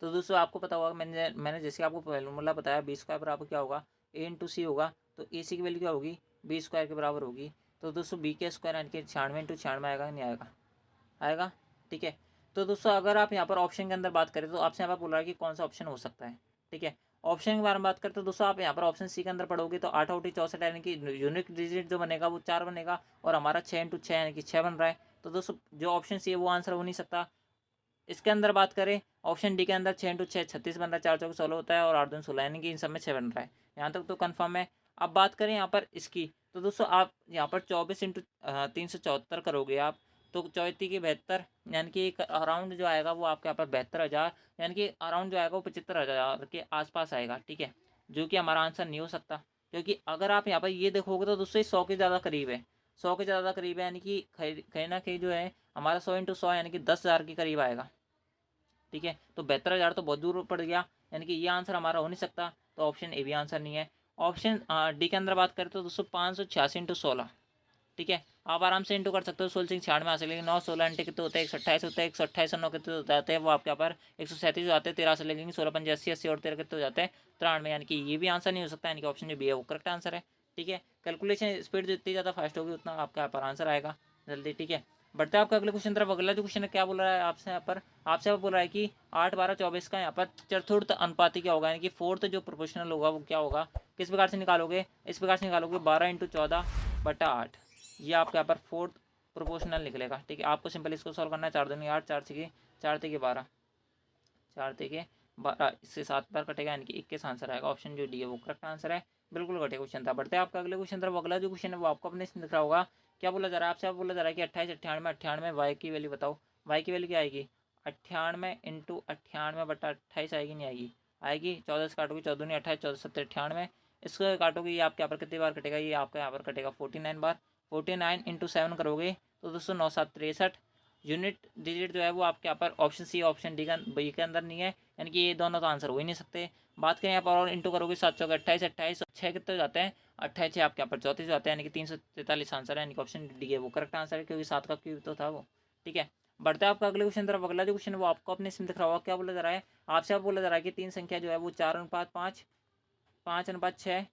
तो दोस्तों आपको पता होगा, मैंने जैसे आपको फॉर्मूला बताया, B² बराबर क्या होगा? A इंटू सी होगा, तो ए सी की वैल्यू क्या होगी? B² के बराबर होगी। तो दोस्तों बी के स्क्वायर यानी कि 96 इंटू 96 आएगा, नहीं आएगा? आएगा, ठीक है। तो दोस्तों अगर आप यहाँ पर ऑप्शन के अंदर बात करें तो आपसे यहाँ पर बोल रहा है कि कौन सा ऑप्शन हो सकता है, ठीक है। ऑप्शन के बारे में बात करें तो दोस्तों आप यहाँ पर ऑप्शन सी के अंदर पढ़ोगे तो 8 × 64 यानी कि यूनिक डिजिट जो बनेगा वो 4 बनेगा, और हमारा 6 × 6 यानी कि 6 बन रहा है। तो दोस्तों जो ऑप्शन सी है वो आंसर हो नहीं सकता। इसके अंदर बात करें ऑप्शन डी के अंदर 6 × 6 36 बन रहा है, 4 × 4 16 होता है और 8 2 16, यानी कि इन सब में 6 बन रहा है। यहाँ तक तो कन्फर्म है। अब बात करें यहाँ पर इसकी, तो दोस्तों आप यहाँ पर 24 इंटू 374 करोगे आप, तो 34 की 72, यानी कि एक अराउंड जो आएगा वो आपके यहाँ पर 72,000, यानी कि अराउंड जो आएगा वो 75,000 के आसपास आएगा, ठीक है, जो कि हमारा आंसर नहीं हो सकता, क्योंकि अगर आप यहाँ पर ये देखोगे तो दोस्तों 100 के ज़्यादा करीब है, 100 के ज़्यादा करीब है, यानी कि कहीं ना कहीं जो है हमारा 100 इंटू 100 यानी कि 10,000 के करीब आएगा, ठीक है। तो 72,000 तो बहुत दूर पड़ गया, यानी कि ये आंसर हमारा हो नहीं सकता, तो ऑप्शन ए भी आंसर नहीं है। ऑप्शन डी के अंदर बात करें तो दोस्तों 586 इंटू 16, ठीक है, आप आराम से इंटू कर सकते हो, 16 96 आ सकेंगे, 9 16 इंटू कितने होते हैं 128 होते हैं, 128 और 9 कितने हो जाते हैं वो आपके यहाँ पर 137 हो जाते हैं, 13 से लगेंगे, 16 पंजे 80 80 और 13 कितने हो जाते हैं 93, यानी कि ये भी आंसर नहीं हो सकता, यानी कि ऑप्शन जो बी है वो करेक्ट आंसर है, ठीक है। कैलकुलेशन स्पीड जितनी ज़्यादा फास्ट होगी उतना आपका यहाँ पर आंसर आएगा जल्दी, ठीक है। बढ़ते हैं आपका अगले क्वेश्चन तरफ। अगला जो क्वेश्चन है क्या बोल रहा है आपसे यहाँ पर, आपसे बोल रहा है कि 8 12 24 का यहाँ पर चतुर्थ अनुपाती क्या होगा, यानी कि फोर्थ जो प्रोपोर्शनल होगा वो क्या होगा, किस प्रकार से निकालोगे, इस प्रकार से निकालोगे 12 इंटू 14/8, ये आपके यहाँ पर फोर्थ प्रोपोर्शनल निकलेगा, ठीक है। आपको सिंपल इसको सॉल्व करना है, 4 दूनी 8, 4 तिके 12, 4 तिके 12, इससे 7 बार कटेगा, यानी कि 21 आंसर आएगा, ऑप्शन जो डी है वो करेक्ट आंसर है, बिल्कुल कटे क्वेश्चन था। बढ़ते हैं आपका अगले क्वेश्चन तरफ। अगला जो क्वेश्चन है वो आपको अपने इसमें दिख रहा होगा, क्या बोला जा रहा है आपसे, आप बोला जा रहा है कि 28 98 98 वाई की वैल्यू बताओ, वाई की वैल्यू क्या आएगी, 98 इंटू 98/28 आएगी, नहीं आएगी, आएगी, 14 से काटोगे 14 दूनी 28, 14 7 98, इसको काटोगे ये आपके यहाँ पर कितनी बार कटेगा, ये आपका यहाँ पर कटेगा 49 बार, 49 इंटू 7 करोगे तो दोस्तों 9 7 63, यूनिट डिजिट जो है वो आपके यहाँ पर ऑप्शन सी ऑप्शन डी का बी के अंदर नहीं है, यानी कि ये दोनों तो आंसर हो ही नहीं सकते। बात करें यहाँ पर और इंटू करोगे 7 चौके 28, 28 छः कितने हो जाते हैं 28 6 आपके यहाँ पर 34 जाते हैं, यानी कि 343 आंसर है, यानी कि ऑप्शन डी है वो करेक्ट आंसर है, क्योंकि 7 का क्यूब तो था वो, ठीक है। बढ़ते हैं आपका अगले क्वेश्चन तरफ। अगला जो क्वेश्चन है वो आपको अपने इसमें दिख रहा होगा, क्या बोला जा रहा है आपसे, आप बोला जा रहा है कि 3 संख्या जो है वो 4:5 5:6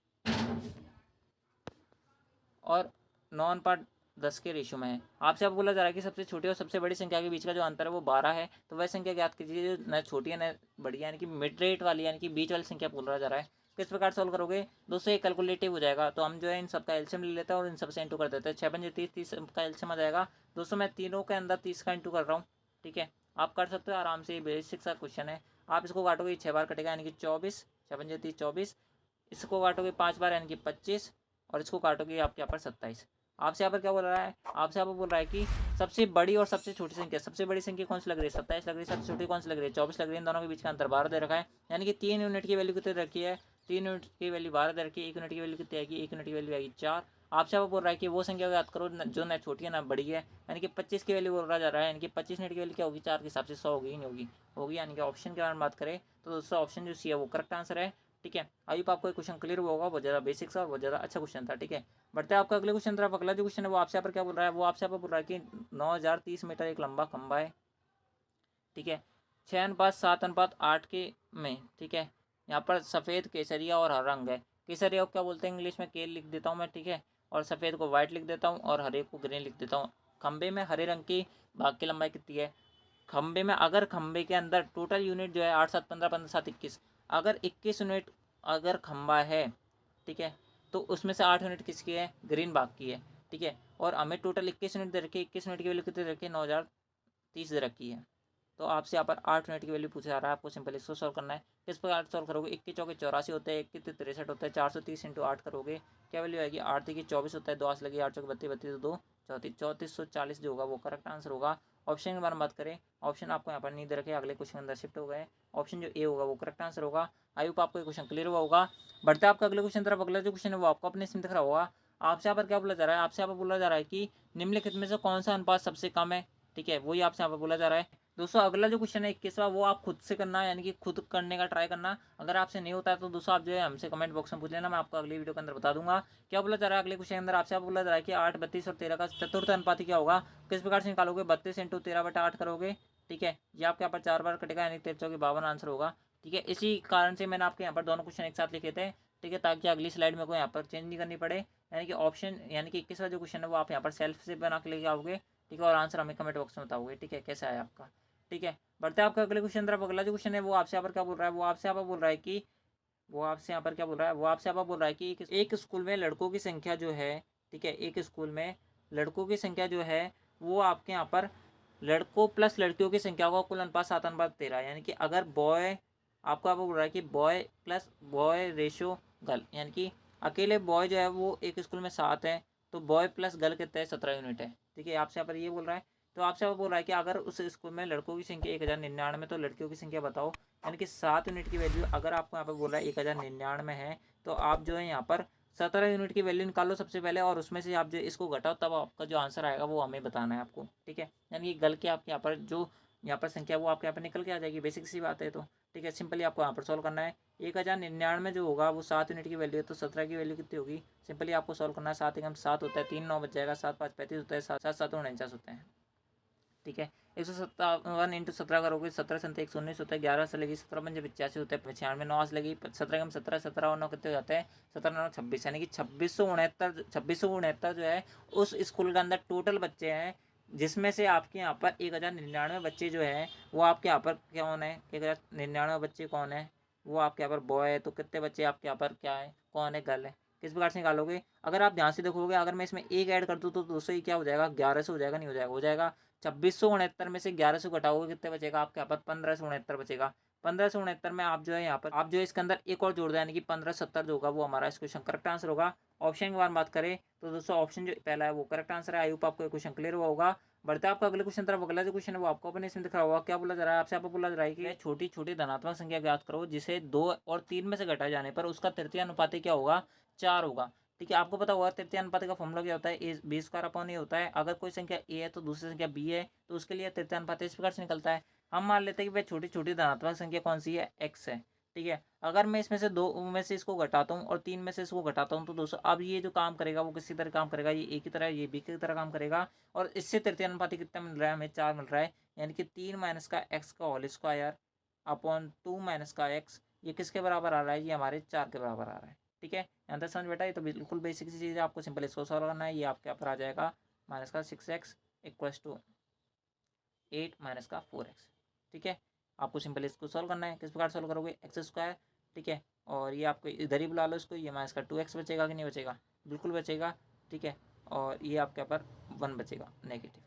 और 9:10 के रेशियो में है। आपसे अब बोला जा रहा है कि सबसे छोटी और सबसे बड़ी संख्या के बीच का जो अंतर है वो 12 है, तो वह संख्या ज्ञात कीजिए जो न छोटी है न बड़ी है, यानी कि मिड रेट वाली यानी कि बीच वाली संख्या बोला जा रहा है। किस प्रकार सॉल्व करोगे दोस्तों, ये कैलकुलेटिव हो जाएगा, तो हम जो है इन सबका एलसीएम ले लेते हैं और इन सबसे इंटू कर देते हैं, 6 पंजे 30, 30 का एलसीएम आ जाएगा दोस्तों, मैं तीनों के अंदर 30 का इंटू कर रहा हूँ, ठीक है। आप कर सकते हो आराम से, बेसिक सा क्वेश्चन है। आप इसको काटोगे 6 बार कटेगा, यानी कि 24, 6 पंजे 30 24, इसको काटोगे 5 बार यानी कि 25, और इसको काटोगे आपके यहाँ पर 27। आपसे यहाँ पर क्या बोल रहा है, आपसे यहाँ पर बोल रहा है कि सबसे बड़ी और सबसे छोटी संख्या, सबसे बड़ी संख्या कौन सी लग रही है 27 लग रही है, सबसे छोटी कौन सी लग रही है 24 लग रही है, इन दोनों के बीच का अंतर 12 दे रखा है, यानी कि 3 यूनिट की वैल्यू कितनी रखी है, 3 यूनिट की वैल्यू 12 दे रखी है, 1 यूनिट की वैल्यू कितनी आएगी, 1 यूनिट की वैल्यू आएगी 4। आपसे यहाँ पर बोल रहा है कि वो संख्या को याद करो जो ना छोटी है ना बड़ी है, यानी कि 25 की वैल्यू बोल रहा जा रहा है, यानी कि 25 यूनिट की वैल्यू क्या होगी 4 के हिसाब से 100 होगी, नहीं होगी, होगी, यानी कि ऑप्शन के बारे में बात करें तो दोस्तों ऑप्शन जो सी है वो करेक्ट आंसर है, ठीक है। आई होप आपको क्वेश्चन क्लियर हुआ होगा, बहुत ज़्यादा बेसिक सा और बहुत ज़्यादा अच्छा क्वेश्चन था, ठीक है। बढ़ते हैं आपका अगले क्वेश्चन तरफ। अगला जो क्वेश्चन है वो आपसे यहाँ पर क्या बोल रहा है, वो आपसे यहाँ पर बोल रहा है कि 9030 मीटर एक लंबा खंबा है, ठीक है, 6:7:8 के में, ठीक है। यहाँ पर सफ़ेद केसरिया और हरा रंग है, केसरिया को क्या बोलते हैं इंग्लिश में केल लिख देता हूँ मैं, ठीक है, और सफ़ेद को वाइट लिख देता हूँ और हरे को ग्रीन लिख देता हूँ। खंबे में हरे रंग की भाग की लंबाई कितनी है, खंबे में अगर खंबे के अंदर टोटल यूनिट जो है 8 7 15 15 7 21, अगर 21 यूनिट अगर खंबा है, ठीक है, तो उसमें से 8 यूनिट किसकी है, ग्रीन भाग की है, ठीक है। और हमें टोटल 21 यूनिट दे रखी है, 21 यूनिट की वैल्यू कितनी दे रखी है 9030 दे रखी है, तो आपसे यहाँ पर 8 यूनिट की वैल्यू पूछा जा रहा है, आपको सिंपल इसको सॉल्व करना है। किस प्रकार सॉल्व करोगे, 21 चौके 84 होते हैं, 21 63 होता है, 430 इंटू 8 करोगे क्या वैल्यू आएगी, 8 3 24 होता है, 2 8 लगी, 8 चौके 32 32 2 34 3440 जो होगा वो करेक्ट आंसर होगा। ऑप्शन के बारे में बात करें, ऑप्शन आपको यहाँ पर नहीं दे रखे, अगले क्वेश्चन अंदर शिफ्ट हो गए, ऑप्शन जो ए होगा वो करेक्ट आंसर होगा। आई होप आपको क्वेश्चन क्लियर हुआ होगा। बढ़ते आपका अगले क्वेश्चन तरफ। अगला जो क्वेश्चन है वो आपको अपने इसमें दिख रहा होगा, आपसे यहाँ पर क्या बोला जा रहा है, आपसे यहाँ पर बोला जा रहा है कि निम्नलिखित में से कौन सा अनुपात सबसे कम है, ठीक है, वही आपसे यहाँ पर बोला जा रहा है। दोस्तों अगला जो क्वेश्चन है 21वां, वो आप खुद से करना, यानी कि खुद करने का ट्राई करना, अगर आपसे नहीं होता है तो दोस्तों आप जो है हमसे कमेंट बॉक्स में पूछ लेना, मैं आपको अगली वीडियो के अंदर बता दूंगा। क्या बोला जा रहा है अगले क्वेश्चन के अंदर, आपसे आप बोला जा रहा है कि 8 32 और 13 का चतुर्थ अनुपाती क्या होगा, किस प्रकार से निकालोगे, 32 इंटू 13/8 करोगे, ठीक है, ये आपके यहाँ पर 4 बार कटेगा, यानी 13 52 आंसर होगा, ठीक है। इसी कारण से मैंने आपके यहाँ पर दोनों क्वेश्चन एक साथ लिखे थे, ठीक है, ताकि अगली स्लाइड में कोई यहाँ पर चेंज नहीं करनी पड़े, यानी कि ऑप्शन यानी कि 21वां जो क्वेश्चन है वो आप यहाँ पर सेल्फ से बना के लेके आओगे, ठीक है, और आंसर हमें कमेंट बॉक्स में बताओगे, ठीक है, कैसा है आपका, ठीक है। बढ़ते हैं आपका अगले क्वेश्चन तरफ। अगला जो क्वेश्चन है वो आपसे यहाँ पर क्या बोल रहा है, वो आपसे यहाँ पर बोल रहा है कि वो आपसे यहाँ पर क्या बोल रहा है, वो आपसे यहाँ पर बोल रहा है कि एक स्कूल में लड़कों की संख्या जो है, ठीक है, एक स्कूल में लड़कों की संख्या जो है वो आपके यहाँ पर लड़कों प्लस लड़कियों की संख्या का कुल अनुपात 7:13, यानी कि अगर बॉय आपको यहाँ पर बोल रहा है कि boy plus boy ratio girl, यानी कि अकेले बॉय जो है वो एक स्कूल में 7 है, तो बॉय प्लस गर्ल कितने हैं 17 यूनिट है। ठीक है, आपसे यहाँ पर ये बोल रहा है। तो आपसे यहाँ पर बोल रहा है कि अगर उस स्कूल में लड़कों की संख्या 1099 तो लड़कियों की संख्या बताओ। यानी कि 7 यूनिट की वैल्यू अगर आपको यहाँ पर बोल रहा है 1099 है, तो आप जो है यहाँ पर 17 यूनिट की वैल्यू निकालो सबसे पहले, और उसमें से आप जो इसको घटाओ, तब आपका जो आंसर आएगा वो हमें बताना है आपको। ठीक है, यानी कि गर्ल की आपके यहाँ पर जो यहाँ पर संख्या वो आपके यहाँ पर निकल के आ जाएगी, बेसिक सी बात है। तो ठीक है, सिंपली आपको यहाँ पर सॉल्व करना है। 1099 जो होगा वो 7 यूनिट की वैल्यू है, तो 17 की वैल्यू कितनी होगी? सिंपली आपको सॉल्व करना है। 7 एकम 7 होता है, 3 9 बच जाएगा, 7 5 35 होता है, 7 7 7 49 होते हैं। ठीक है, 157 इंटू 17 करोगे, 17 संत 119 होता है, 11 से लगी 17 पंजे 85 होता है, 96 9 से लगी 17 कम 17 17 और 9 कितने हो जाते हैं? 17 9 26, यानी कि 2669 जो है उस स्कूल के अंदर टोटल बच्चे हैं, जिसमें से आपके यहाँ पर 1099 बच्चे जो हैं वो आपके यहाँ पर कौन है? 1099 बच्चे कौन है? वो आपके यहाँ पर बॉय है। तो कितने बच्चे आपके यहाँ पर क्या है, कौन है? गर्ल है। किस प्रकार से निकालोगे? अगर आप ध्यान से देखोगे, अगर मैं इसमें एक ऐड कर दूँ तो 200 ही क्या हो जाएगा? 1100 हो जाएगा, नहीं हो जाएगा? हो जाएगा। 2669 में से 1100 घटाओगे कितने बचेगा आपके यहाँ पर? 1569 बचेगा। 1569 में आप जो है यहाँ पर आप जो है इसके अंदर एक और जोड़ दो, यानी कि 1570 जो होगा वो हमारा इस क्वेश्चन करेक्ट आंसर होगा। ऑप्शन की बात करें तो दोस्तों ऑप्शन जो पहला है वो करेक्ट आंसर है। आई होप आपको क्वेश्चन क्लियर हुआ होगा। बढ़ते आपका अगले क्वेश्चन तरफ। अगला जो क्वेश्चन है वो आपको अपने इसमें दिख रहा होगा। क्या बोला जा रहा है आपसे? आपको बोला जा रहा है कि छोटी छोटी धनात्मक संख्या ज्ञात करो जिसे 2 और 3 में से घटाए जाने पर उसका तृतीय अनुपाती क्या होगा? 4 होगा। ठीक है, आपको पता होगा तृतीय अनुपात का फॉर्मूला क्या होता है? ए बी स्क्वायर अपॉन ए होता है। अगर कोई संख्या ए है तो दूसरी संख्या बी है, तो उसके लिए तृतीय अनुपात इस प्रकार से निकलता है। हम मान लेते हैं कि भाई छोटी छोटी धनात्मक संख्या कौन सी है? एक्स है। ठीक है, अगर मैं इसमें से 2 में से इसको घटाता हूँ और 3 में से इसको घटाता हूँ, तो दोस्तों अब ये जो काम करेगा वो किसी तरह काम करेगा? ये ए की तरह, ये बी की तरह काम करेगा। और इससे तृतीय अनुपाती कितना मिल रहा है हमें? 4 मिल रहा है। यानी कि 3 माइनस का एक्स का होल स्क्वायर अपॉन 2 माइनस का एक्स, ये किसके बराबर आ रहा है? ये हमारे 4 के बराबर आ रहा है। ठीक है, यहाँ तक समझ बेटा? ये तो बिल्कुल बेसिक सी चीज़ है, आपको सिंपल इसको सॉल्व करना है। ये आपके यहाँ पर आ जाएगा माइनस का 6x इक्वल्स टू 8 माइनस का 4x। ठीक है, आपको सिंपल इसको सॉल्व करना है। किस प्रकार सॉल्व करोगे? X square. ठीक है, और ये आपको इधर ही बुला लो इसको, ये माइनस का 2x बचेगा कि नहीं बचेगा? बिल्कुल बचेगा। ठीक है, और ये आपके यहाँ पर 1 बचेगा, नेगेटिव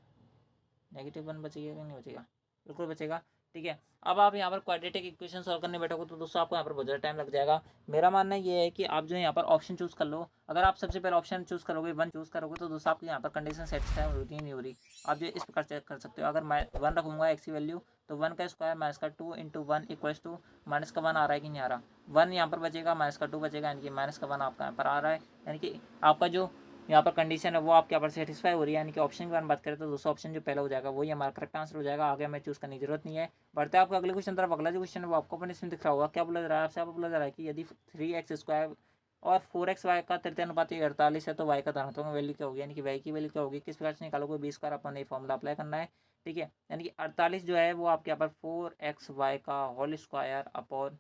नेगेटिव 1 बचेगा कि नहीं बचेगा? बिल्कुल बचेगा। ठीक है, अब आप यहाँ पर क्वाड्रेटिक इक्वेशन सॉल्व करने बैठोगे तो दोस्तों आपको यहाँ पर बहुत ज़्यादा टाइम लग जाएगा। मेरा मानना ये है कि आप जो है यहाँ पर ऑप्शन चूज़ कर लो। अगर आप सबसे पहले ऑप्शन चूज़ करोगे, 1 चूज़ करोगे, तो दोस्तों आपकी यहाँ पर कंडीशन सेटिस्फाई हो रही नहीं हो रही। आप जो इस प्रकार चेक कर सकते हो। अगर मैं 1 रखूँगा एक्स की वैल्यू, तो 1 का स्क्वायर माइनस का 2 इंटू 1 इक्वल्स टू माइनस का 1 आ रहा है कि नहीं आ रहा? 1 यहाँ पर बचेगा, माइनस का 2 बचेगा, यानी कि माइनस का 1 आपका यहाँ पर आ रहा है। यानी कि आपका जो यहाँ पर कंडीशन है वो आपके यहाँ पर सेटिस्फाई हो रही है। यानी कि ऑप्शन की बात करें तो दोस्तों ऑप्शन जो पहला हो जाएगा वही हमारा करेक्ट आंसर हो जाएगा। आगे हमें चूज़ करने की जरूरत नहीं है। बढ़ते हैं आपको अगले क्वेश्चन तरफ। अगला जो क्वेश्चन है वो आपको अपने इसमें दिख रहा होगा। क्या बोला जा रहा है आपसे? आपको बोला जा रहा है कि यदि 3x स्क्वायर और 4x वाई का तृतीय अनुपात 48 है तो वाई का धनात्मक वैल्यू क्या होगी? यानी कि वाई की वैल्यू क्या होगी? किस प्रकार से निकालोगे? बी स्क्वायर अपन ये फॉर्मूला अप्लाई करना है। ठीक है, यानी कि 48 जो है वो आपके यहाँ पर 4x वाई का whole square upon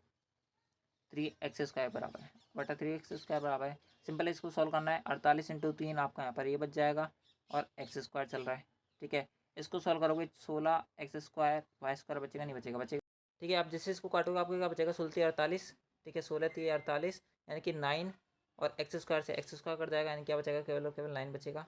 3x square बराबर है, बटा 3x स्क्वायर बराबर है। सिंपल इसको सॉल्व करना है। 48 इंटू 3 आपका यहाँ पर ये बच जाएगा, और एक्स स्क्वायर चल रहा है। ठीक है, इसको सॉल्व करोगे 16x स्क्वायर वाई स्क्वायर बचेगा, नहीं बचेगा? बचेगा। ठीक है, आप जैसे इसको काटोगे आपको क्या बचेगा? 16 48। ठीक है, 16 3 48, यानी कि 9, और एक्स स्क्वायर से एक्स स्क्वायर कट जाएगा, यानी क्या बचेगा? केवल और केवल 9 बचेगा।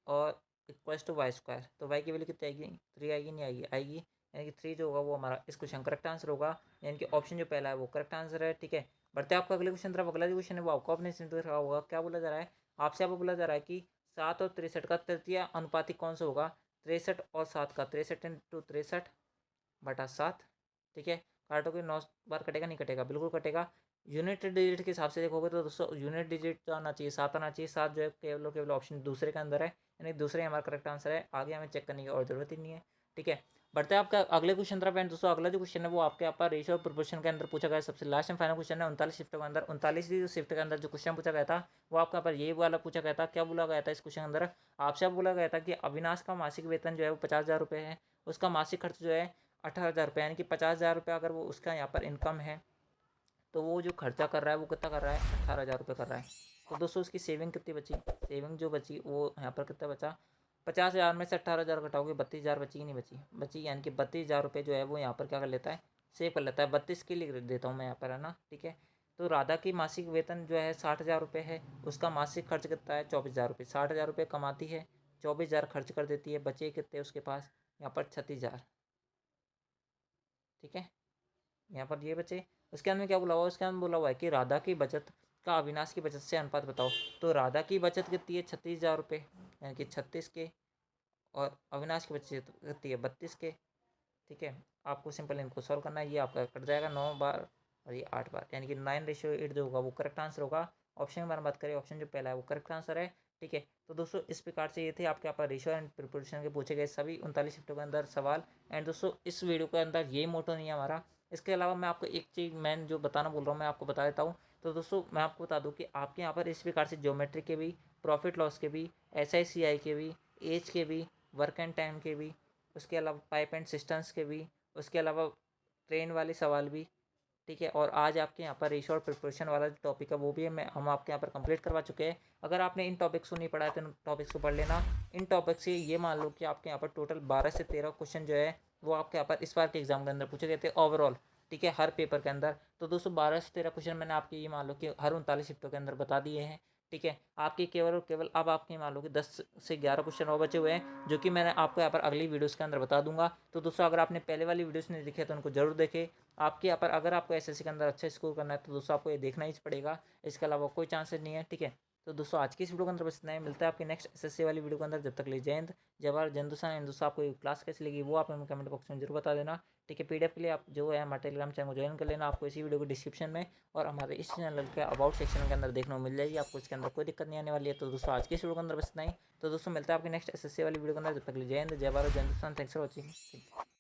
और इक्वल्स टू वाई स्क्वायर, तो वाई की वैल्यू कितनी आएगी? 3 आएगी, नहीं आएगी? आएगी, यानी कि 3 जो होगा वो हमारा इस क्वेश्चन करेक्ट आंसर होगा। यानी कि ऑप्शन जो पहला है वो करेक्ट आंसर है। ठीक है, बढ़ते हैं आपका अगले क्वेश्चन तरफ। अगला जो क्वेश्चन है वो आपको अपने से रखा होगा। क्या बोला जा रहा है आपसे? आपको बोला जा रहा है कि 7 और 63 का तृतीय अनुपाती कौन सा होगा? 63 और 7 का, 63 इंटू 63 बटा 7। ठीक है, काटोगे 9 बार कटेगा, नहीं कटेगा? बिल्कुल कटेगा। यूनिट डिजिट के हिसाब से देखोगे तो दोस्तों यूनिट डिजिट तो आना चाहिए, 7 आना चाहिए। 7 जो है केवल और केवल ऑप्शन दूसरे के अंदर है, यानी दूसरे हमारा करेक्ट आंसर है। आगे हमें चेक करने की और जरूरत ही नहीं है। ठीक है, बढ़ते हैं आपका अगले क्वेश्चन तरफ। एंड दोस्तों अगला जो क्वेश्चन है वो आपके यहाँ पर रेशियो और प्रोपोर्शन के अंदर पूछा गया है। सबसे लास्ट एंड फाइनल क्वेश्चन है 39 शिफ्ट के अंदर। 39वीं शिफ्ट के अंदर जो क्वेश्चन पूछा गया था वो आपके यहाँ पर ये वाला पूछा गया था। क्या बोला गया था इस क्वेश्चन के अंदर? आपसे बोला गया था कि अविनाश का मासिक वेतन जो है वो 50,000 रुपये है, उसका मासिक खर्च जो है 18,000 रुपये, यानी कि 50,000 रुपये अगर वो उसका यहाँ पर इनकम है, तो वो जो खर्चा कर रहा है वो कितना कर रहा है? 18,000 रुपये कर रहा है। तो दोस्तों उसकी सेविंग कितनी बची? सेविंग जो बची वो यहाँ पर कितना बचा? 50,000 में से 18,000 घटाओगे 32,000 बची कि नहीं बची? बची, यानी कि 32,000 रुपये जो है वो यहाँ पर क्या कर लेता है? सेव कर लेता है। 32 के लिए देता हूँ मैं यहाँ पर, है ना? ठीक है, तो राधा की मासिक वेतन जो है 60,000 रुपये है, उसका मासिक खर्च कितना है? 24,000 रुपये। 60,000 रुपये कमाती है, 24,000 खर्च कर देती है, बचे कितने उसके पास? यहाँ पर 36,000। ठीक है, यहाँ पर ये बचे। उसके अंदर क्या बोला हुआ है? उसके अंदर बोला हुआ है कि राधा की बचत का अविनाश की बचत से अनुपात बताओ। तो राधा की बचत कितनी है 36,000 रुपये, यानी कि 36 के, और अविनाश की बचत कितनी है 32 के। ठीक है, आपको सिंपल इनको सॉल्व करना है। ये आपका कट जाएगा 9 बार और ये 8 बार, यानी कि 9:8 जो होगा वो करेक्ट आंसर होगा। ऑप्शन के बारे में बात करें, ऑप्शन जो पहला है वो करेक्ट आंसर है। ठीक है, तो दोस्तों इस प्रकार से ये थे आपके यहाँ पर रेशियो एंड प्रिपोजिशन के पूछे गए सभी 39 शिफ्टों के अंदर सवाल। एंड दोस्तों इस वीडियो के अंदर ये मोटो नहीं है हमारा। इसके अलावा मैं आपको एक चीज़ मैं जो बताना बोल रहा हूँ मैं आपको बता देता हूँ। तो दोस्तों मैं आपको बता दूँ कि आपके यहाँ पर इस प्रकार से ज्योमेट्री के भी, प्रॉफिट लॉस के भी, SICI के भी, एज के भी, वर्क एंड टाइम के भी, उसके अलावा पाइप एंड सिस्टम्स के भी, उसके अलावा ट्रेन वाले सवाल भी। ठीक है, और आज आपके यहाँ पर रेशियो और प्रिपरेशन वाला जो टॉपिक है वो भी हम आपके यहाँ पर कंप्लीट करवा चुके हैं। अगर आपने इन टॉपिक्स को नहीं पढ़ा है तो इन टॉपिक्स को पढ़ लेना। इन टॉपिक से ये मान लो कि आपके यहाँ पर टोटल 12 से 13 क्वेश्चन जो है वो आपके यहाँ पर इस बार के एग्जाम के अंदर पूछे गए थे ओवरऑल। ठीक है, हर पेपर के अंदर। तो दोस्तों 12 से 13 क्वेश्चन मैंने आपके ये मान लो कि हर 39 शिफ्टों के अंदर बता दिए हैं। ठीक है, आपके केवल और केवल अब आपके मान लो कि 10 से 11 क्वेश्चन और बचे हुए हैं, जो कि मैंने आपको यहाँ पर अगली वीडियोस के अंदर बता दूंगा। तो दोस्तों अगर आपने पहले वाली वीडियोस नहीं देखे तो उनको जरूर देखें। आपके यहाँ पर अगर आपको SSC के अंदर अच्छा स्कोर करना है तो दोस्तों आपको ये देखना ही पड़ेगा, इसके अलावा कोई चांसेस नहीं है। ठीक है, तो दोस्तों आज की इस वीडियो के अंदर बस इतना ही। मिलता है आपकी नेक्स्ट SSC वाली वीडियो के अंदर। जब तक ले जय हिंद, जय भारत, जय हिंदुस्तान। एंड दोस्तों आपको क्लास कैसी लगी वो आप हमें कमेंट बॉक्स में जरूर बता देना। ठीक है, PDF के लिए आप जो है हमारे टेलीग्राम चैनल को ज्वाइन कर लेना। आपको इसी वीडियो को डिस्क्रिप्शन में और हमारे इस चैनल के अबाउट सेक्शन के अंदर देखने को मिल जाएगी। आपको इसके अंदर कोई दिक्कत नहीं आने वाली है। तो दोस्तों आज की इस वीडियो के अंदर बस इतना ही। तो दोस्तों मिलता है आपकी नेक्स्ट SSC वाली वीडियो के अंदर। जब तक ले जय हिंद, जय भारत, जय हिंदुस्तान। Thanks for watching.